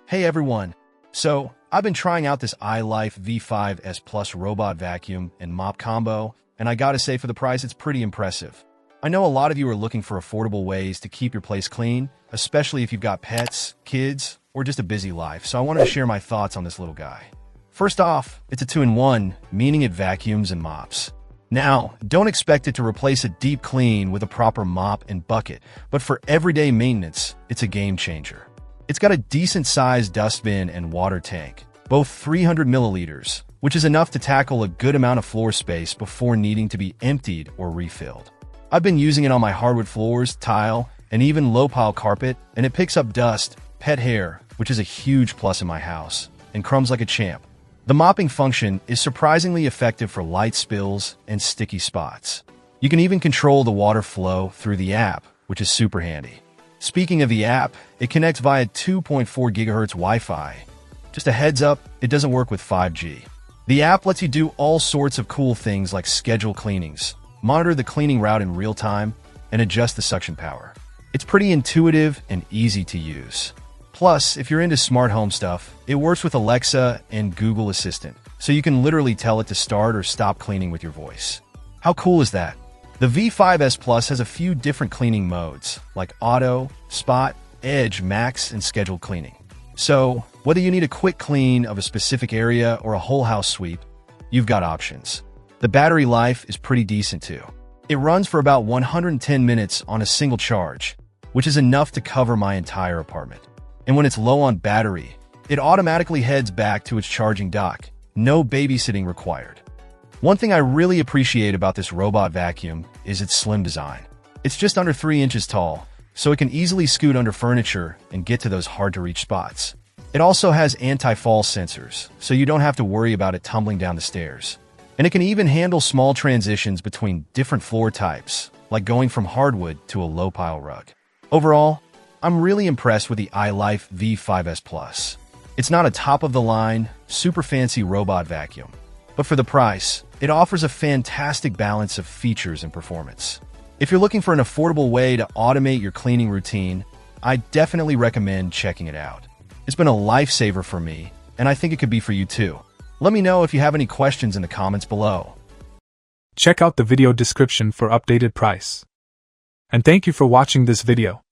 Hey everyone! So, I've been trying out this ILIFE V5s Plus robot vacuum and mop combo, and I gotta say for the price it's pretty impressive. I know a lot of you are looking for affordable ways to keep your place clean, especially if you've got pets, kids, or just a busy life, so I wanted to share my thoughts on this little guy. First off, it's a 2-in-1, meaning it vacuums and mops. Now, don't expect it to replace a deep clean with a proper mop and bucket, but for everyday maintenance, it's a game changer. It's got a decent-sized dustbin and water tank, both 300 milliliters, which is enough to tackle a good amount of floor space before needing to be emptied or refilled. I've been using it on my hardwood floors, tile, and even low-pile carpet, and it picks up dust, pet hair, which is a huge plus in my house, and crumbs like a champ. The mopping function is surprisingly effective for light spills and sticky spots. You can even control the water flow through the app, which is super handy. Speaking of the app, it connects via 2.4 GHz Wi-Fi. Just a heads up, it doesn't work with 5G. The app lets you do all sorts of cool things like schedule cleanings, monitor the cleaning route in real time, and adjust the suction power. It's pretty intuitive and easy to use. Plus, if you're into smart home stuff, it works with Alexa and Google Assistant, so you can literally tell it to start or stop cleaning with your voice. How cool is that? The V5s Plus has a few different cleaning modes, like Auto, Spot, Edge, Max, and Scheduled Cleaning. So, whether you need a quick clean of a specific area or a whole house sweep, you've got options. The battery life is pretty decent too. It runs for about 110 minutes on a single charge, which is enough to cover my entire apartment. And when it's low on battery, it automatically heads back to its charging dock. No babysitting required. One thing I really appreciate about this robot vacuum is its slim design. It's just under 3 inches tall, so it can easily scoot under furniture and get to those hard-to-reach spots. It also has anti-fall sensors, so you don't have to worry about it tumbling down the stairs. And it can even handle small transitions between different floor types, like going from hardwood to a low-pile rug. Overall, I'm really impressed with the ILIFE V5s Plus. It's not a top-of-the-line, super fancy robot vacuum, but for the price, it offers a fantastic balance of features and performance. If you're looking for an affordable way to automate your cleaning routine, I definitely recommend checking it out. It's been a lifesaver for me, and I think it could be for you too. Let me know if you have any questions in the comments below. Check out the video description for updated price. And thank you for watching this video.